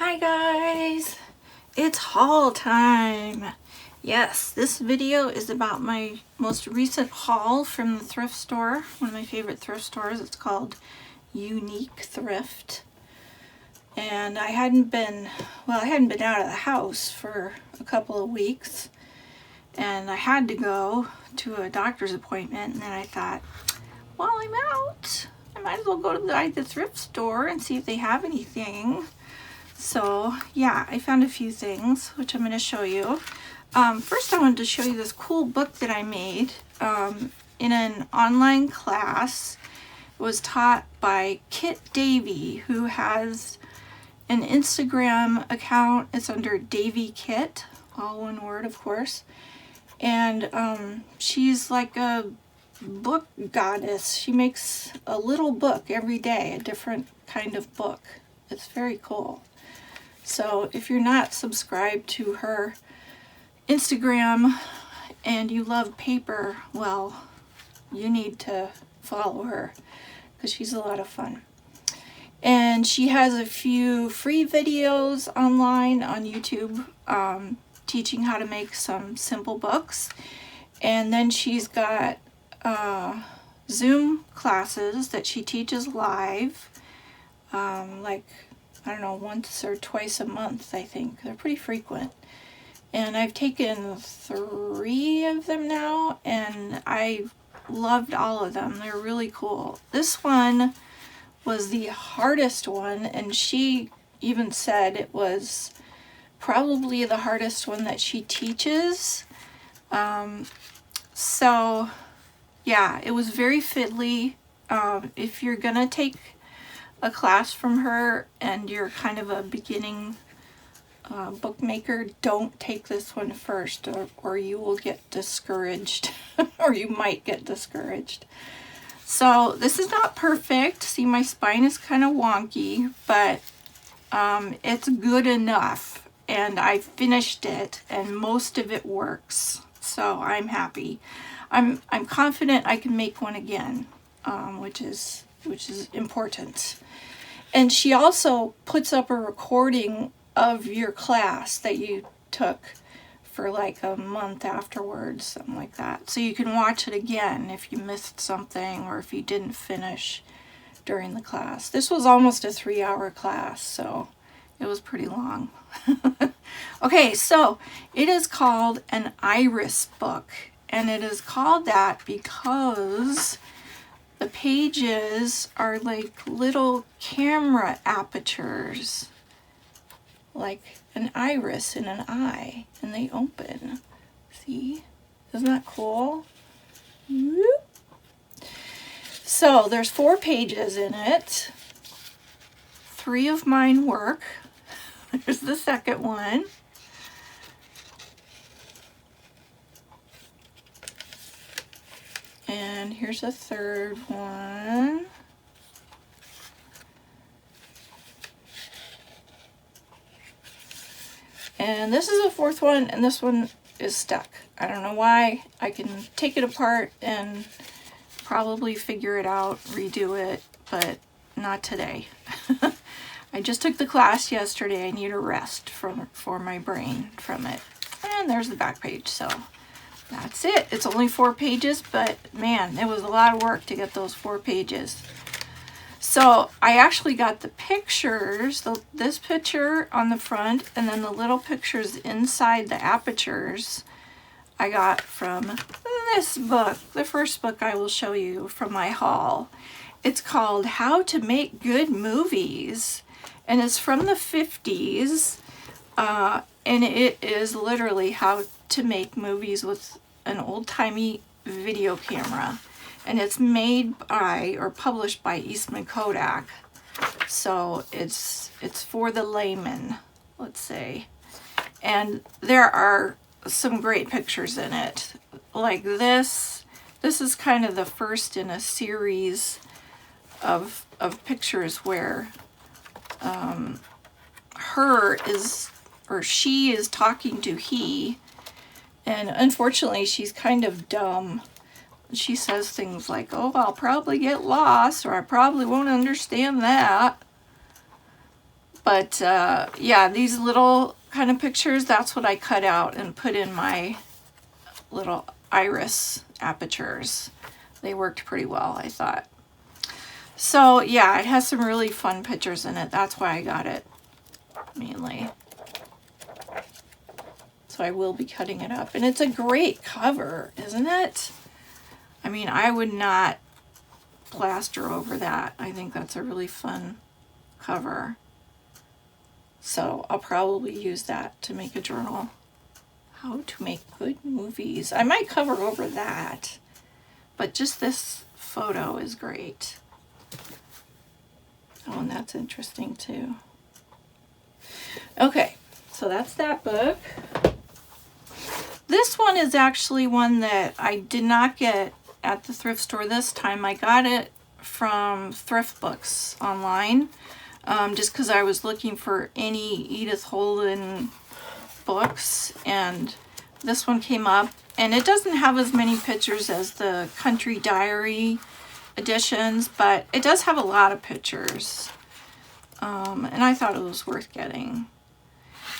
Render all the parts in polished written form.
Hi guys, it's haul time. Yes, this video is about my most recent haul from the thrift store, one of my favorite thrift stores. It's called Unique Thrift. And I hadn't been out of the house for a couple of weeks, and I had to go to a doctor's appointment, and then I thought, while I'm out, I might as well go to the thrift store and see if they have anything. So yeah, I found a few things which I'm going to show you. First I wanted to show you this cool book that I made in an online class. It was taught by Kit Davy, who has an Instagram account. It's under Davy Kit, all one word of course. And she's like a book goddess. She makes a little book every day, a different kind of book. It's very cool. So if you're not subscribed to her Instagram and you love paper, well, you need to follow her because she's a lot of fun. And she has a few free videos online on YouTube teaching how to make some simple books. And then she's got Zoom classes that she teaches live, like, I don't know, once or twice a month, I think. They're pretty frequent. And I've taken 3 of them now, and I loved all of them. They're really cool. This one was the hardest one, and she even said it was probably the hardest one that she teaches. So yeah, it was very fiddly. If you're gonna take a class from her and you're kind of a beginning bookmaker, don't take this one first, or you will get discouraged or you might get discouraged. So this is not perfect. See, my spine is kind of wonky, but it's good enough, and I finished it and most of it works, so I'm happy. I'm confident I can make one again, which is important. And she also puts up a recording of your class that you took for like a month afterwards, something like that. So you can watch it again if you missed something or if you didn't finish during the class. This was almost a 3-hour class, so it was pretty long. Okay, so it is called an iris book, and it is called that because the pages are like little camera apertures, like an iris in an eye, and they open. See? Isn't that cool? Whoop. So there's 4 pages in it. 3 of mine work. There's the second one. And here's a third one. And this is a 4th one, and this one is stuck. I don't know why. I can take it apart and probably figure it out, redo it, but not today. I just took the class yesterday. I need a rest for my brain from it. And there's the back page, so that's it. It's only 4 pages, but man, it was a lot of work to get those 4 pages. So I actually got the pictures, this picture on the front, and then the little pictures inside the apertures I got from this book, the first book I will show you from my haul. It's called How to Make Good Movies, and it's from the 50s, and it is literally how to make movies with an old-timey video camera. And it's made by, or published by, Eastman Kodak. So it's for the layman, let's say. And there are some great pictures in it. Like this is kind of the first in a series of pictures where she is talking to he, and unfortunately she's kind of dumb. She says things like, oh, I'll probably get lost, or I probably won't understand that. But yeah, these little kind of pictures, that's what I cut out and put in my little iris apertures. They worked pretty well, I thought. So yeah, it has some really fun pictures in it. That's why I got it mainly. So I will be cutting it up. And it's a great cover, isn't it? I mean, I would not plaster over that. I think that's a really fun cover. So I'll probably use that to make a journal. How to make good movies. I might cover over that, but just this photo is great. Oh, and that's interesting too. Okay, so that's that book. This one is actually one that I did not get at the thrift store this time. I got it from Thrift Books online, just because I was looking for any Edith Holden books, and this one came up, and it doesn't have as many pictures as the Country Diary editions, but it does have a lot of pictures, and I thought it was worth getting.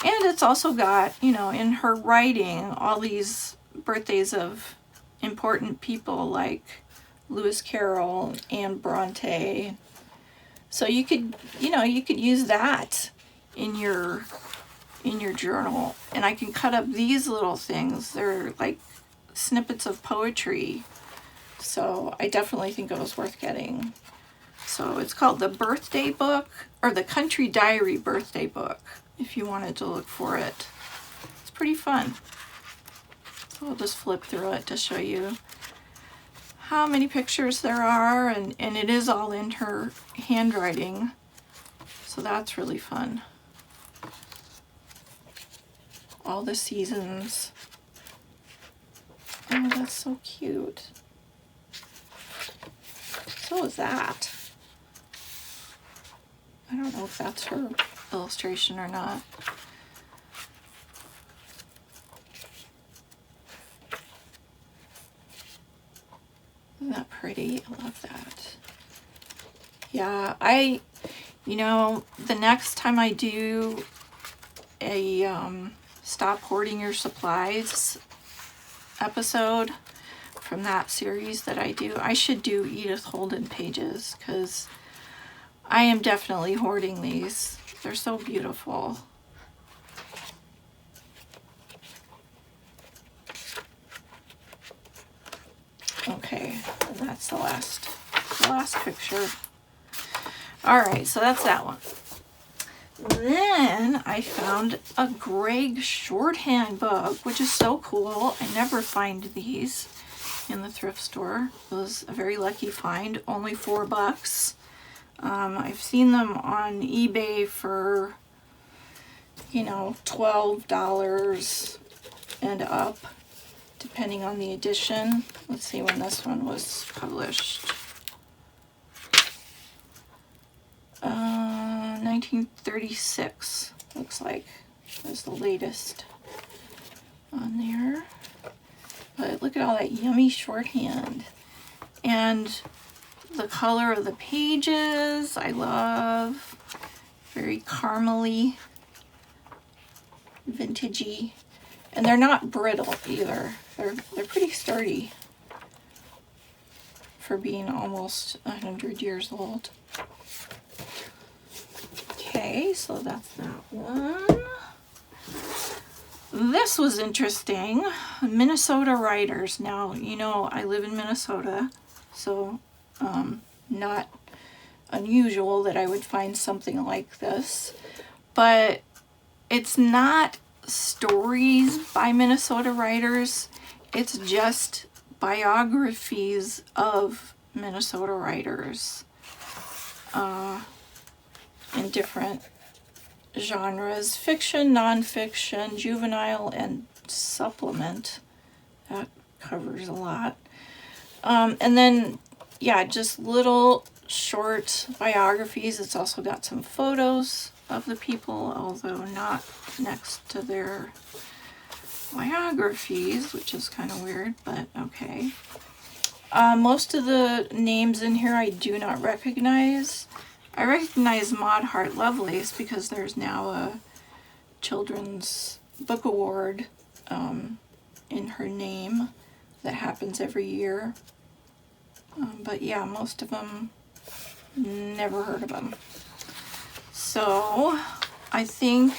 And it's also got, you know, in her writing, all these birthdays of important people like Lewis Carroll and Bronte. So you could, you know, you could use that in your journal. And I can cut up these little things. They're like snippets of poetry. So I definitely think it was worth getting. So it's called the Birthday Book, or the Country Diary Birthday Book, if you wanted to look for it. It's pretty fun. So I'll just flip through it to show you how many pictures there are, and it is all in her handwriting. So that's really fun. All the seasons. Oh, that's so cute. So is that. I don't know if that's her illustration or not. Isn't that pretty? I love that. Yeah, you know, the next time I do a Stop Hoarding Your Supplies episode from that series that I do, I should do Edith Holden pages, because I am definitely hoarding these. They're so beautiful. Okay, and that's the last picture. All right, so that's that one. Then I found a Greg Shorthand book, which is so cool. I never find these in the thrift store. It was a very lucky find, only $4. I've seen them on eBay for, you know, $12 and up, depending on the edition. Let's see when this one was published. 1936, looks like, was the latest on there. But look at all that yummy shorthand. And the color of the pages, I love. Very caramely, vintagey. And they're not brittle either. They're pretty sturdy for being almost 100 years old. Okay, so that's that one. This was interesting. Minnesota writers. Now, you know, I live in Minnesota, so not unusual that I would find something like this. But it's not stories by Minnesota writers. It's just biographies of Minnesota writers in different genres: fiction, nonfiction, juvenile, and supplement. That covers a lot. And then, yeah, just little short biographies. It's also got some photos of the people, although not next to their biographies, which is kind of weird, but okay. Most of the names in here I do not recognize. I recognize Maud Hart Lovelace because there's now a Children's Book Award in her name that happens every year. But yeah, most of them, never heard of them. So I think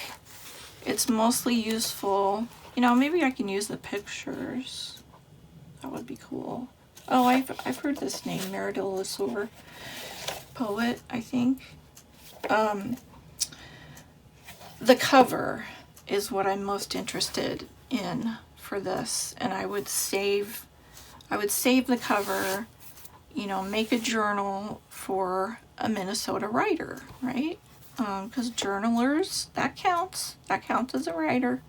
it's mostly useful. You know, maybe I can use the pictures. That would be cool. Oh, I've heard this name, Merida Lesueur, poet, I think. The cover is what I'm most interested in for this, and I would save the cover, you know, make a journal for a Minnesota writer, right? Because journalers, that counts as a writer.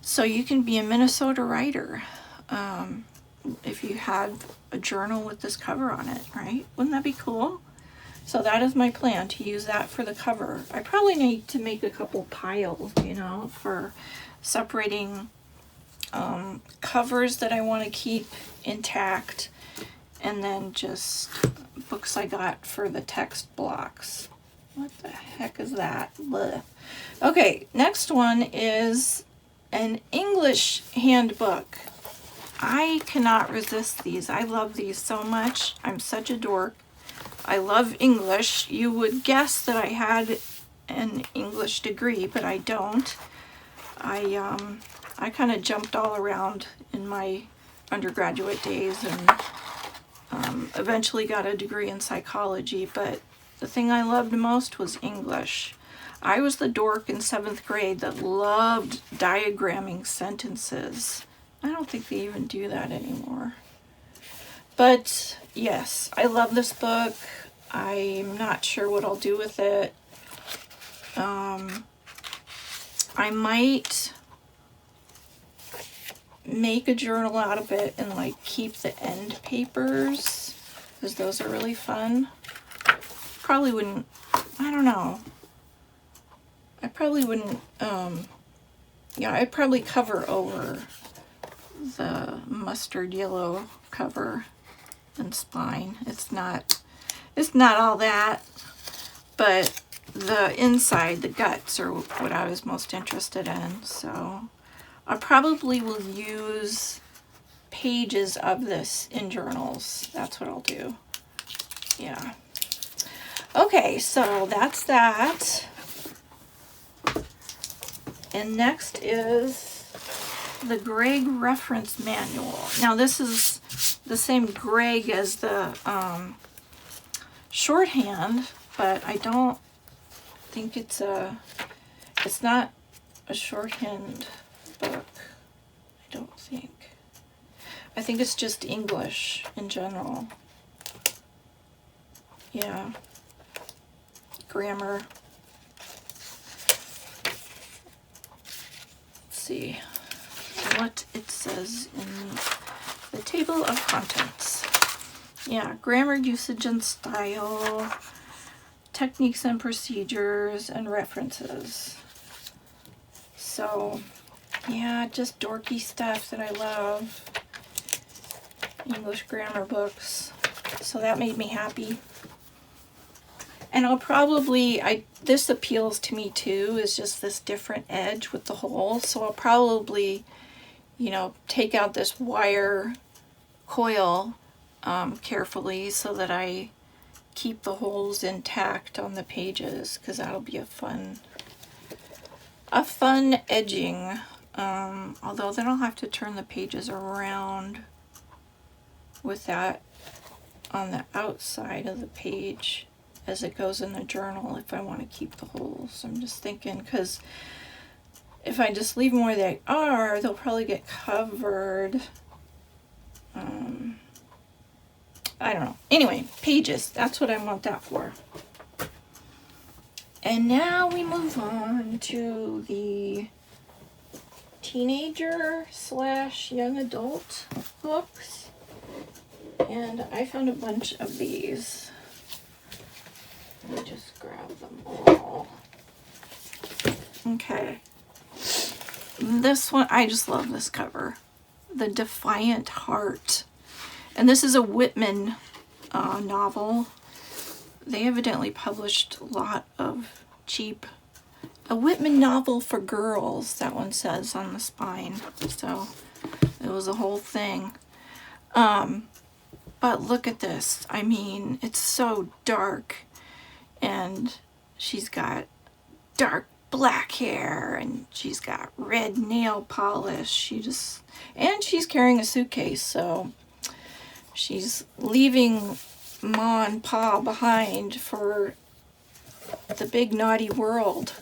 So you can be a Minnesota writer if you had a journal with this cover on it, right? Wouldn't that be cool? So that is my plan, to use that for the cover. I probably need to make a couple piles, you know, for separating covers that I want to keep intact, and then just books I got for the text blocks. What the heck is that? Blech. Okay, next one is an English handbook. I cannot resist these. I love these so much. I'm such a dork. I love English. You would guess that I had an English degree, but I don't. I kind of jumped all around in my undergraduate days and eventually got a degree in psychology, but the thing I loved most was English. I was the dork in 7th grade that loved diagramming sentences. I don't think they even do that anymore. But yes, I love this book. I'm not sure what I'll do with it. I might make a journal out of it and like keep the end papers, because those are really fun. Probably wouldn't, I don't know. I probably wouldn't, yeah, I'd probably cover over the mustard yellow cover and spine. It's not all that, but the inside, the guts, are what I was most interested in. So I probably will use pages of this in journals. That's what I'll do. Yeah. Okay, so that's that. And next is the Greg Reference Manual. Now this is the same Greg as the Shorthand, but I don't think it's not a shorthand book. I don't think. I think it's just English in general. Yeah. Grammar. Let's see what it says in the table of contents. Yeah, grammar, usage and style, techniques and procedures, and references. So, yeah, just dorky stuff that I love. English grammar books. So that made me happy. And I'll probably, this appeals to me too, is just this different edge with the hole. So I'll probably, you know, take out this wire coil carefully so that I keep the holes intact on the pages, because that'll be a fun edging. Although then I'll have to turn the pages around with that on the outside of the page as it goes in the journal if I want to keep the holes. I'm just thinking, because if I just leave them where they are, they'll probably get covered. I don't know. Anyway, pages. That's what I want that for. And now we move on to the teenager / young adult books. And I found a bunch of these. Let me just grab them all. Okay. This one, I just love this cover. The Defiant Heart. And this is a Whitman novel. they evidently published a lot of cheap, a Whitman novel for girls, that one says on the spine. So it was a whole thing. But look at this. I mean, it's so dark, and she's got dark black hair, and she's got red nail polish. And she's carrying a suitcase, so she's leaving Ma and Pa behind for the big naughty world.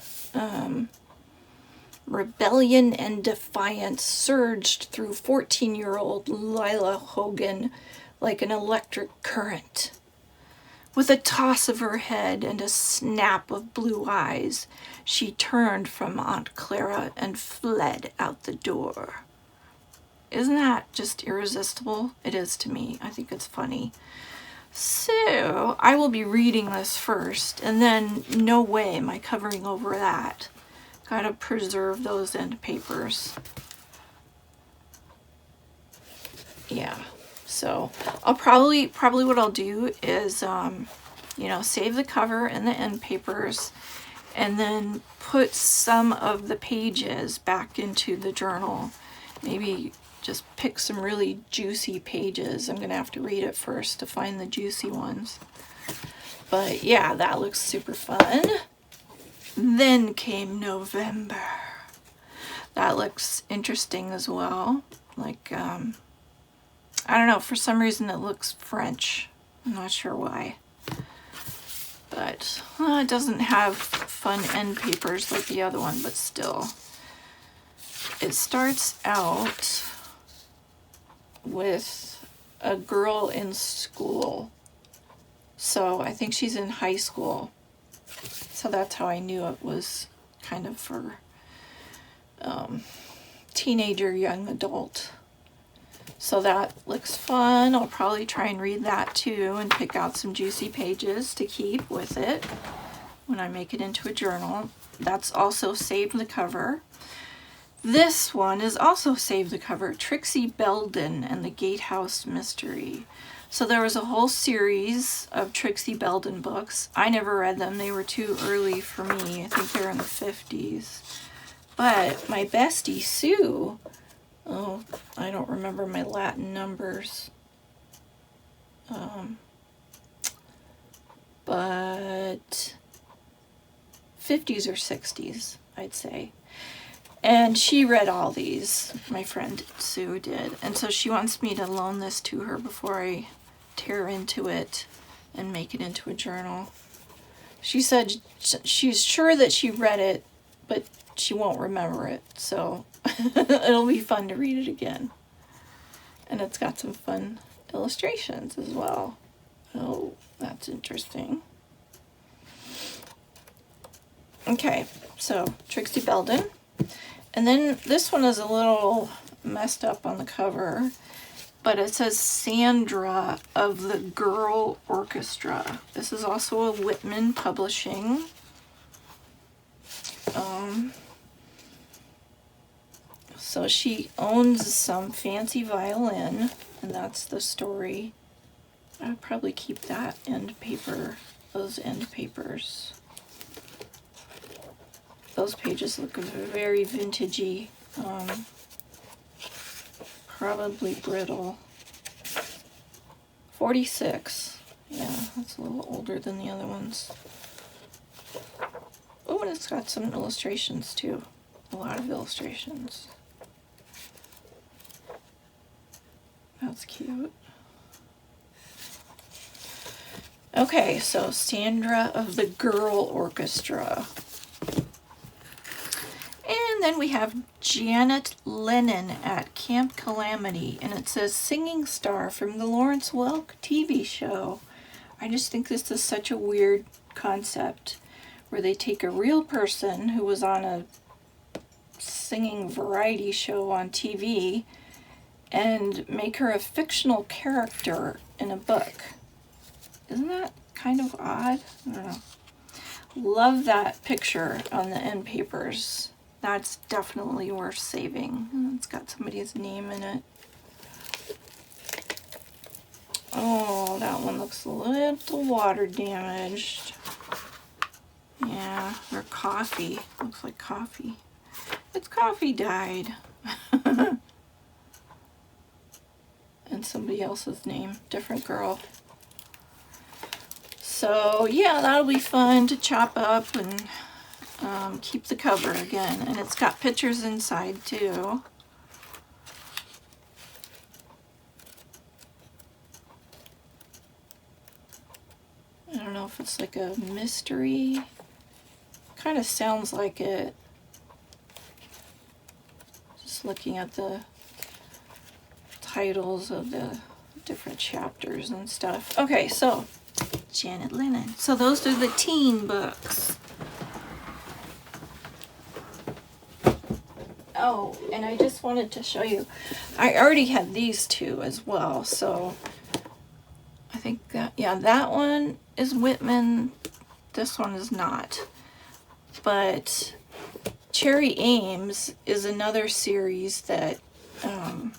Rebellion and defiance surged through 14-year-old Lila Hogan like an electric current. With a toss of her head and a snap of blue eyes, she turned from Aunt Clara and fled out the door. Isn't that just irresistible? It is to me. I think it's funny. So, I will be reading this first, and then no way am I covering over that. Gotta preserve those end papers. Yeah, so I'll probably what I'll do is, you know, save the cover and the end papers, and then put some of the pages back into the journal. Maybe just pick some really juicy pages. I'm gonna have to read it first to find the juicy ones. But yeah, that looks super fun. Then came November. That looks interesting as well. Like, I don't know, for some reason it looks French. I'm not sure why. But it doesn't have fun end papers like the other one, but still. It starts out with a girl in school. So I think she's in high school. So that's how I knew it was kind of for teenager, young adult. So that looks fun. I'll probably try and read that too and pick out some juicy pages to keep with it when I make it into a journal. That's also Save the Cover. This one is also Save the Cover, Trixie Belden and the Gatehouse Mystery. So there was a whole series of Trixie Belden books. I never read them. They were too early for me. I think they're in the 50s. But my bestie, Sue, oh, I don't remember my Latin numbers. But 50s or 60s, I'd say. And she read all these, my friend Sue did. And so she wants me to loan this to her before I tear into it and make it into a journal. She said she's sure that she read it, but she won't remember it. So it'll be fun to read it again. And it's got some fun illustrations as well. Oh, that's interesting. Okay, so Trixie Belden. And then this one is a little messed up on the cover, but it says Sandra of the Girl Orchestra. This is also a Whitman Publishing. So she owns some fancy violin, and that's the story. I'd probably keep that end paper, those end papers. Those pages look very vintagey, probably brittle. 46, yeah, that's a little older than the other ones. Oh, and it's got some illustrations too, a lot of illustrations. That's cute. Okay, so Sandra of the Girl Orchestra. And then we have Janet Lennon at Camp Calamity, and it says singing star from the Lawrence Welk TV show. I just think this is such a weird concept where they take a real person who was on a singing variety show on TV and make her a fictional character in a book. Isn't that kind of odd? I don't know. Love that picture on the end papers. That's definitely worth saving. It's got somebody's name in it. Oh, that one looks a little water damaged. Yeah, or coffee. Looks like coffee. It's coffee dyed. And somebody else's name. Different girl. So yeah, that'll be fun to chop up and keep the cover again. And it's got pictures inside too. I don't know if it's like a mystery. Kind of sounds like it. Just looking at the titles of the different chapters and stuff. Okay, so Janet Lennon. So those are the teen books. Oh, and I just wanted to show you, I already had these two as well, so I think that, yeah, that one is Whitman, this one is not. But Cherry Ames is another series that, I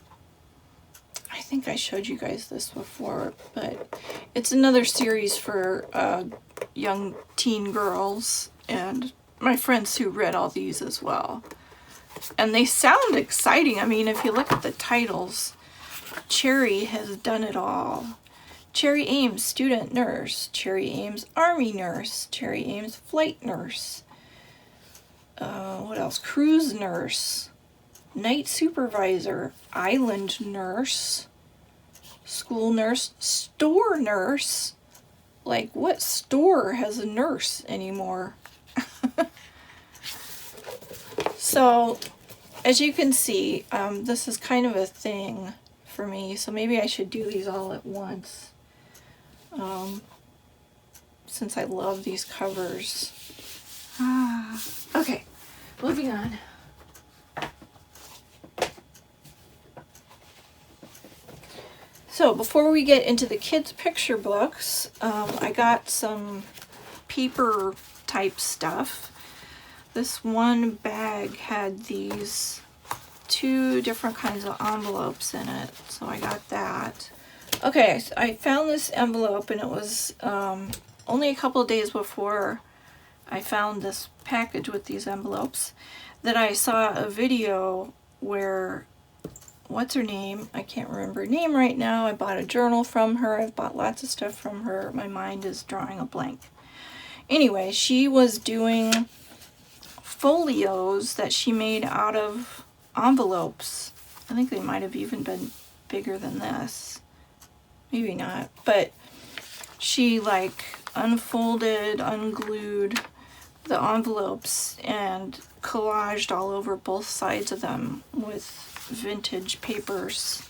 think I showed you guys this before, but it's another series for young teen girls, and my friends who read all these as well. And they sound exciting. I mean, if you look at the titles, Cherry has done it all. Cherry Ames, student nurse. Cherry Ames, army nurse. Cherry Ames, flight nurse. What else? Cruise nurse. Night supervisor. Island nurse. School nurse. Store nurse. Like, what store has a nurse anymore? So, as you can see, this is kind of a thing for me, so maybe I should do these all at once, since I love these covers. Okay, moving on. So, before we get into the kids' picture books, I got some paper type stuff. This one bag had these two different kinds of envelopes in it, so I got that. Okay, so I found this envelope, and it was only a couple of days before I found this package with these envelopes that I saw a video where, what's her name? I can't remember her name right now. I bought a journal from her. I've bought lots of stuff from her. My mind is drawing a blank. Anyway, she was doing folios that she made out of envelopes. I think they might have even been bigger than this. Maybe not. But she like unfolded, unglued the envelopes and collaged all over both sides of them with vintage papers,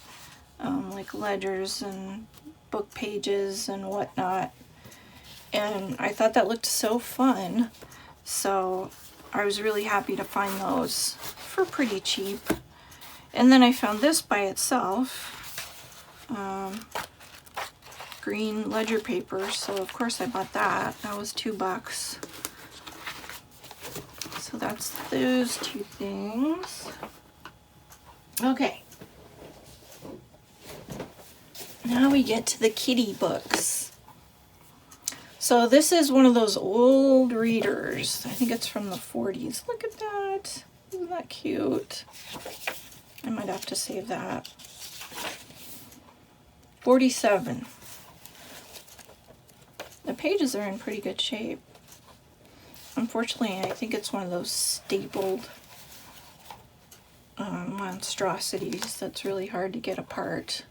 like ledgers and book pages and whatnot. And I thought that looked so fun. So I was really happy to find those for pretty cheap. And then I found this by itself, green ledger paper, so of course I bought that. That was $2. So that's those two things. Okay. Now we get to the kitty books. So this is one of those old readers. I think it's from the 40s. Look at that. Isn't that cute? I might have to save that. 47. The pages are in pretty good shape. Unfortunately, I think it's one of those stapled monstrosities that's really hard to get apart.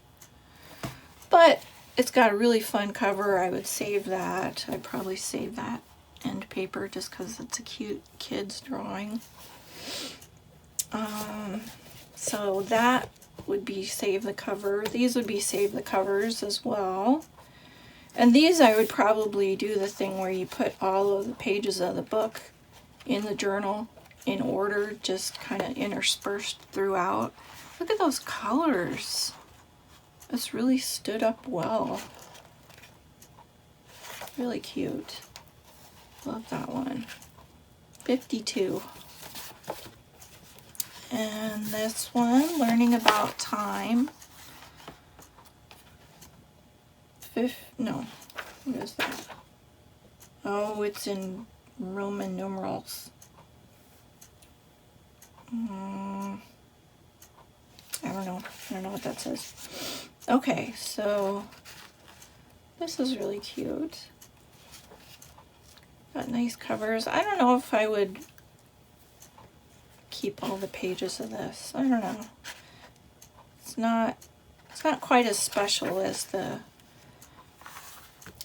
But it's got a really fun cover. I would save that. I'd probably save that end paper just because it's a cute kid's drawing. So that would be save the cover. These would be save the covers as well. And these I would probably do the thing where you put all of the pages of the book in the journal in order, just kind of interspersed throughout. Look at those colors. This really stood up well. Really cute. Love that one. 52. And this one, Learning About Time. No, what is that? Oh, it's in Roman numerals. I don't know. I don't know what that says. Okay, so this is really cute. Got nice covers. I don't know if I would keep all the pages of this. I don't know. It's not quite as special as the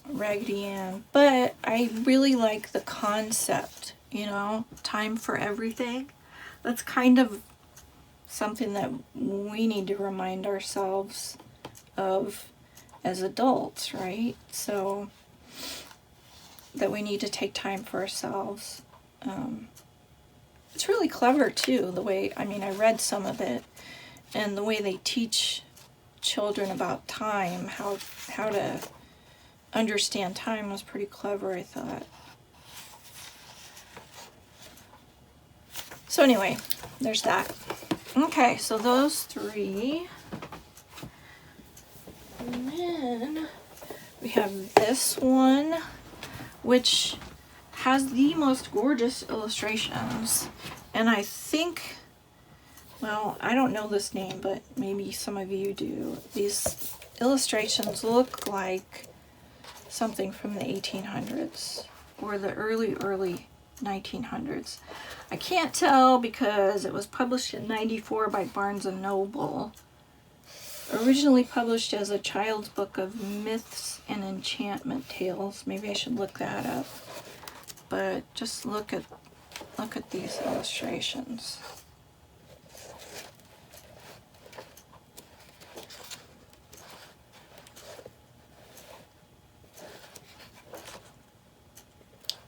Raggedy Ann, but I really like the concept, you know, time for everything. That's kind of something that we need to remind ourselves of as adults, right? So that we need to take time for ourselves. It's really clever too, the way, I mean, I read some of it, and the way they teach children about time, how to understand time was pretty clever, I thought. So anyway, there's that. Okay, so those three. And then we have this one, which has the most gorgeous illustrations. And I think, well, I don't know this name, but maybe some of you do. These illustrations look like something from the 1800s or the early 1900s. I can't tell because it was published in '94 by Barnes & Noble. Originally published as a child's book of myths and enchantment tales. Maybe I should look that up. But just look at these illustrations.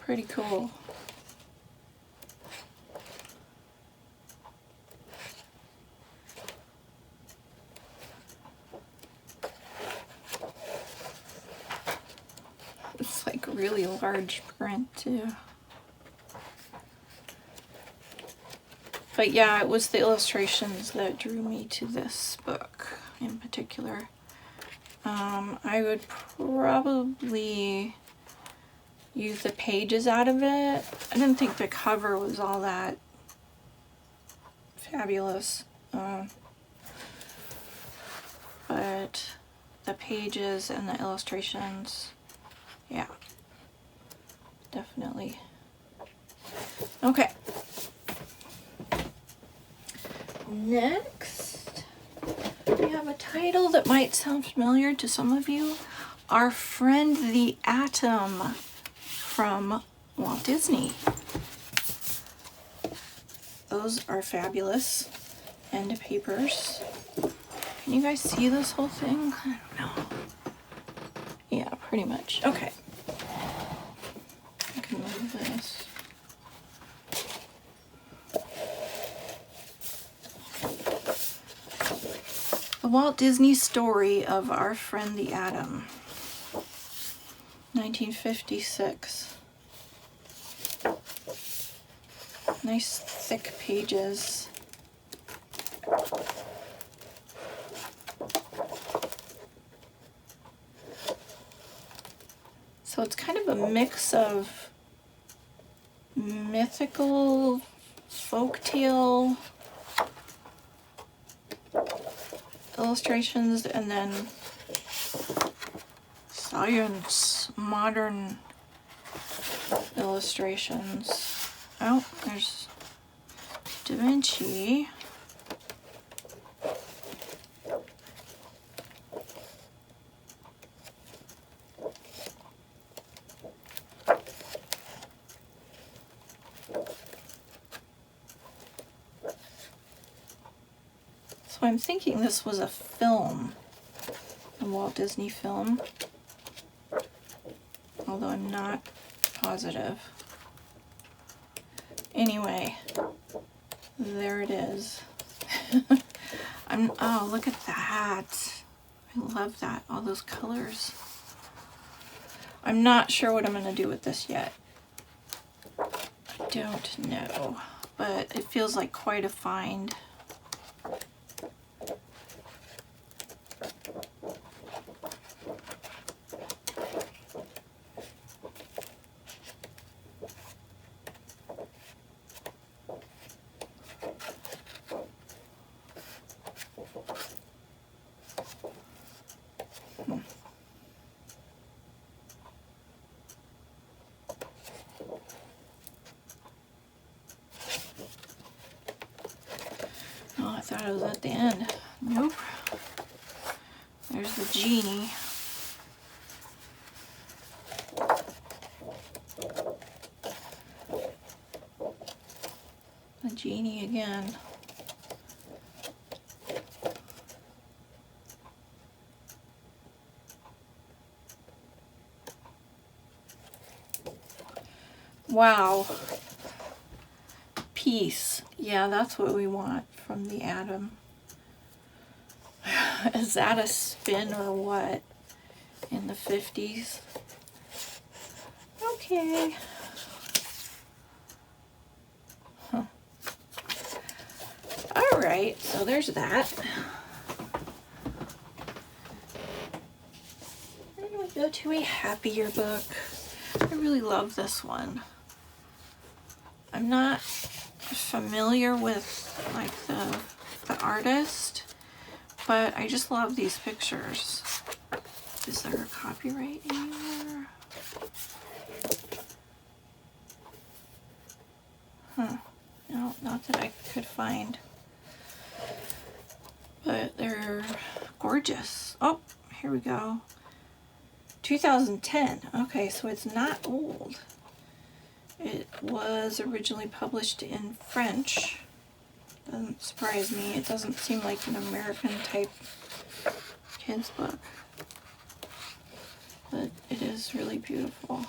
Pretty cool. It's like really large print too. But yeah, it was the illustrations that drew me to this book in particular. I would probably use the pages out of it. I didn't think the cover was all that fabulous. But the pages and the illustrations, yeah, definitely. Okay. Next, we have a title that might sound familiar to some of you. Our Friend the Atom from Walt Disney. Those are fabulous. End papers. Can you guys see this whole thing? I don't know. Yeah, pretty much. Okay. I can move this. The Walt Disney Story of Our Friend the Atom. 1956. Nice thick pages. So it's kind of a mix of mythical, folktale illustrations and then science, modern illustrations. Oh, there's Da Vinci. So I'm thinking this was a film, a Walt Disney film, although I'm not positive. Anyway, there it is. Oh, look at that. I love that, all those colors. I'm not sure what I'm going to do with this yet. I don't know, but it feels like quite a find. thought it was at the end. Nope. There's the genie. The genie again. Wow. Peace. Yeah, that's what we want from the atom. Is that a spin or what? In the 50s? Okay. Huh. Alright, so there's that. Then we go to a happier book. I really love this one. I'm not familiar with like the artist, but I just love these pictures. Is there a copyright anywhere? Huh. No, not that I could find. But they're gorgeous. Oh, here we go. 2010. Okay, so it's not old. It was originally published in French. Doesn't surprise me. It doesn't seem like an American type kids book. But it is really beautiful.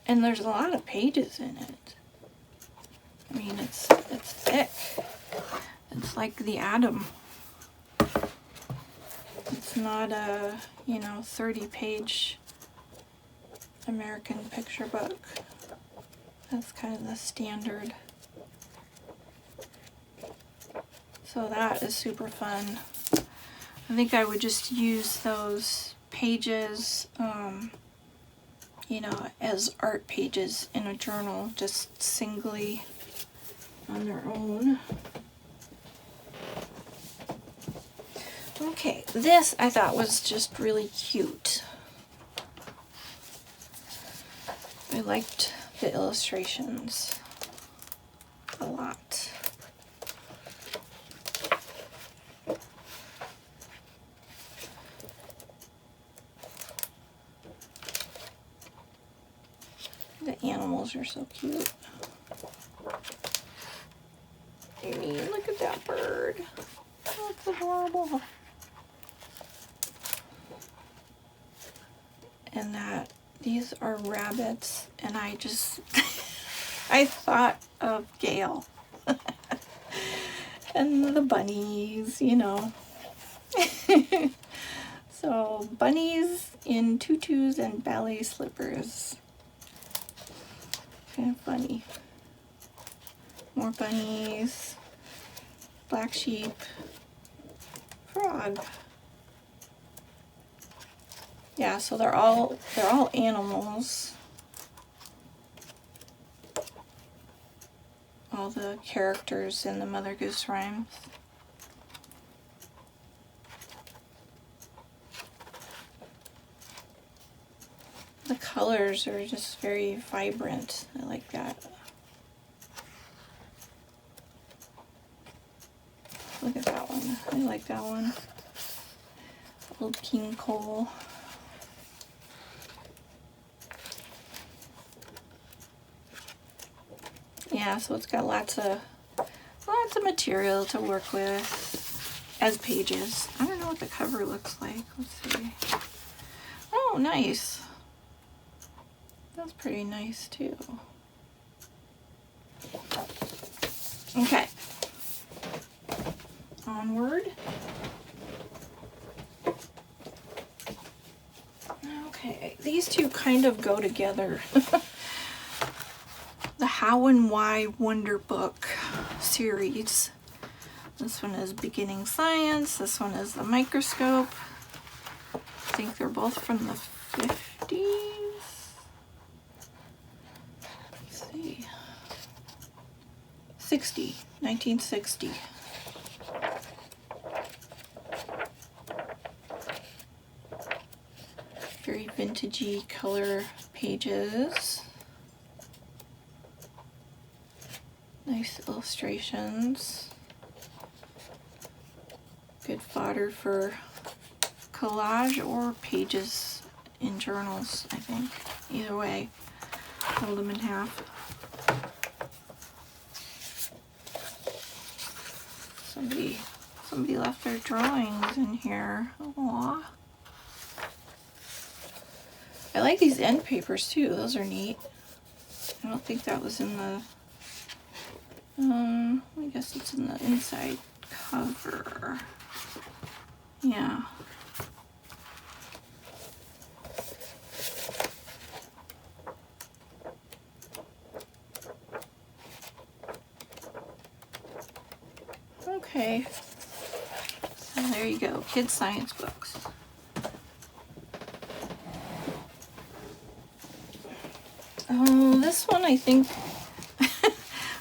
And there's a lot of pages in it. I mean, it's thick. It's like the atom. It's not a, 30-page American picture book. That's kind of the standard. So that is super fun. I think I would just use those pages, as art pages in a journal, just singly on their own. Okay, this I thought was just really cute. I liked the illustrations a lot. The animals are so cute. I mean, look at that bird. Oh, it's adorable. And these are rabbits, and I just, I thought of Gail. And the bunnies, So, bunnies in tutus and ballet slippers. Kind of funny. More bunnies, black sheep, frog. Yeah, so they're all animals. All the characters in the Mother Goose rhymes. The colors are just very vibrant. I like that. Look at that one. I like that one. Old King Cole. Yeah, so it's got lots of material to work with as pages. I don't know what the cover looks like. Let's see. Oh, nice. That's pretty nice too. Okay. Onward. Okay, these two kind of go together. The How and Why Wonder Book series. This one is Beginning Science. This one is The Microscope. I think they're both from the 50s. Let's see. 1960. Very vintagey color pages. Nice illustrations. Good fodder for collage or pages in journals, I think. Either way, fold them in half. Somebody left their drawings in here. Aww. I like these end papers too. Those are neat. I don't think that was in the... I guess it's in the inside cover. Yeah. Okay. So there you go. Kids' science books. Oh, this one I think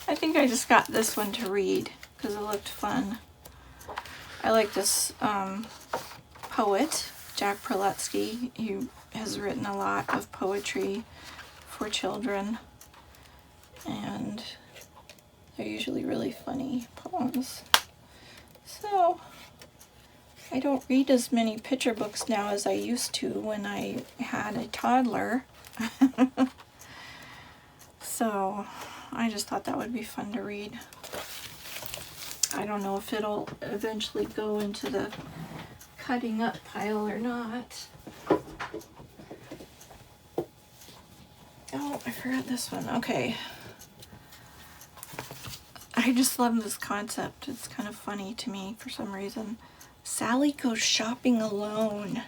I think I just got this one to read because it looked fun. I like this poet, Jack Preletsky. He has written a lot of poetry for children, and they're usually really funny poems. So I don't read as many picture books now as I used to when I had a toddler. So I just thought that would be fun to read. I don't know if it'll eventually go into the cutting up pile or not. Oh, I forgot this one. Okay. I just love this concept. It's kind of funny to me for some reason. Sally goes shopping alone.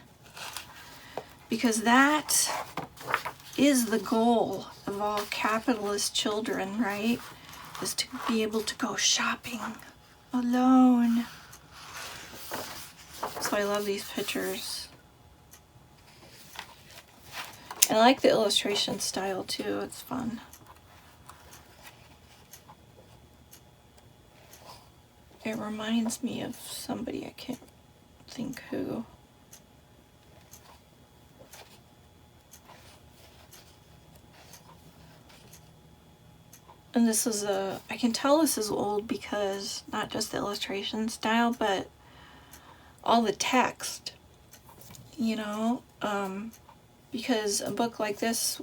Because that is the goal of all capitalist children, right? Is to be able to go shopping alone. So I love these pictures. And I like the illustration style too. It's fun. It reminds me of somebody, I can't think who. And this is I can tell this is old because not just the illustration style, but all the text, you know, because a book like this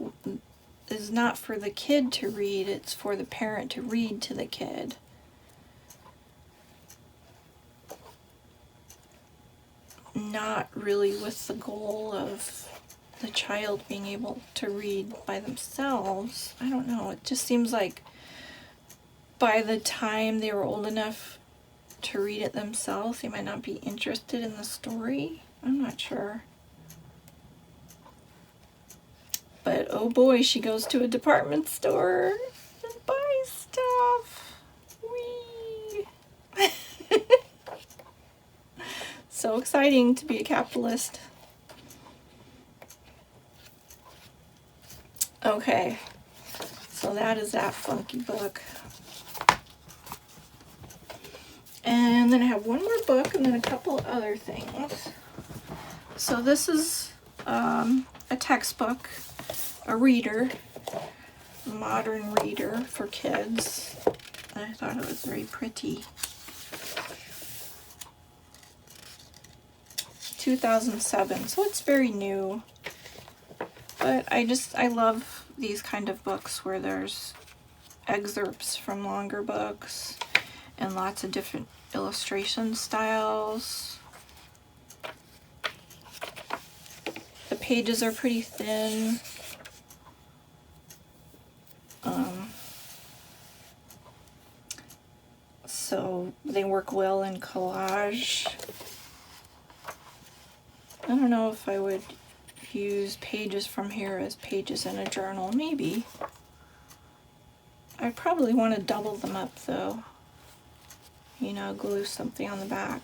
is not for the kid to read, it's for the parent to read to the kid. Not really with the goal of the child being able to read by themselves. I don't know, it just seems like by the time they were old enough to read it themselves, they might not be interested in the story. I'm not sure. But oh boy, she goes to a department store and buys stuff. Whee! So exciting to be a capitalist. Okay, so that is that funky book. And then I have one more book and then a couple other things. So this is a textbook, a reader, a modern reader for kids. I thought it was very pretty. 2007, so it's very new. But I love these kind of books where there's excerpts from longer books and lots of different illustration styles. The pages are pretty thin. So they work well in collage. I don't know if I would use pages from here as pages in a journal. Maybe. I probably want to double them up though. You know, glue something on the back.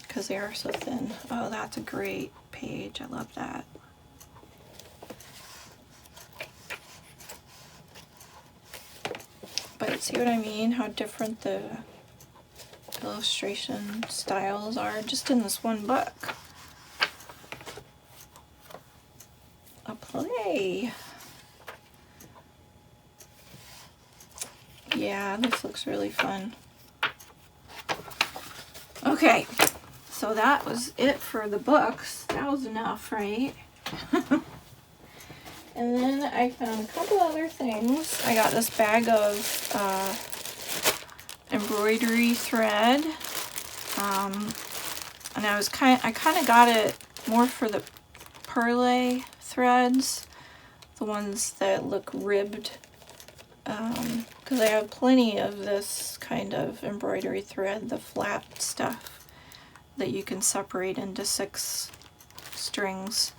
Because they are so thin. Oh, that's a great page. I love that. but see what I mean? How different the illustration styles are just in this one book. A play. Yeah, this looks really fun. Okay, so that was it for the books. That was enough, right? And then I found a couple other things. I got this bag of embroidery thread, and I kind of got it more for the perlé threads, the ones that look ribbed, because I have plenty of this kind of embroidery thread, the flat stuff that you can separate into 6 strings.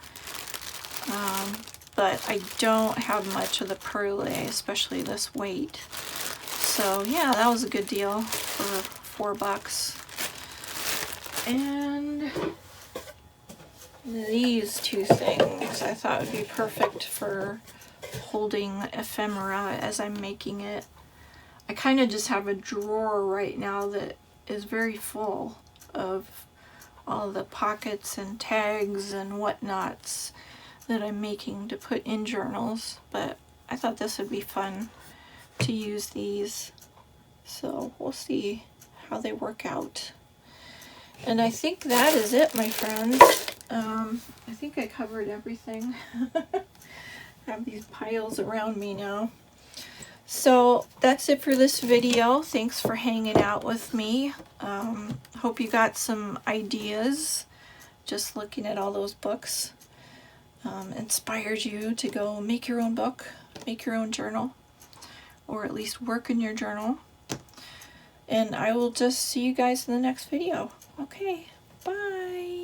But I don't have much of the perlé, especially this weight. So yeah, that was a good deal for $4. And these 2 things I thought would be perfect for holding ephemera as I'm making it. I kind of just have a drawer right now that is very full of all the pockets and tags and whatnots that I'm making to put in journals, but I thought this would be fun to use these, so we'll see how they work out. And I think that is it, my friends. I think I covered everything. I have these piles around me now. So that's it for this video. Thanks for hanging out with me. Hope you got some ideas just looking at all those books. Inspired you to go make your own book, make your own journal, or at least work in your journal. And I will just see you guys in the next video. Okay, bye.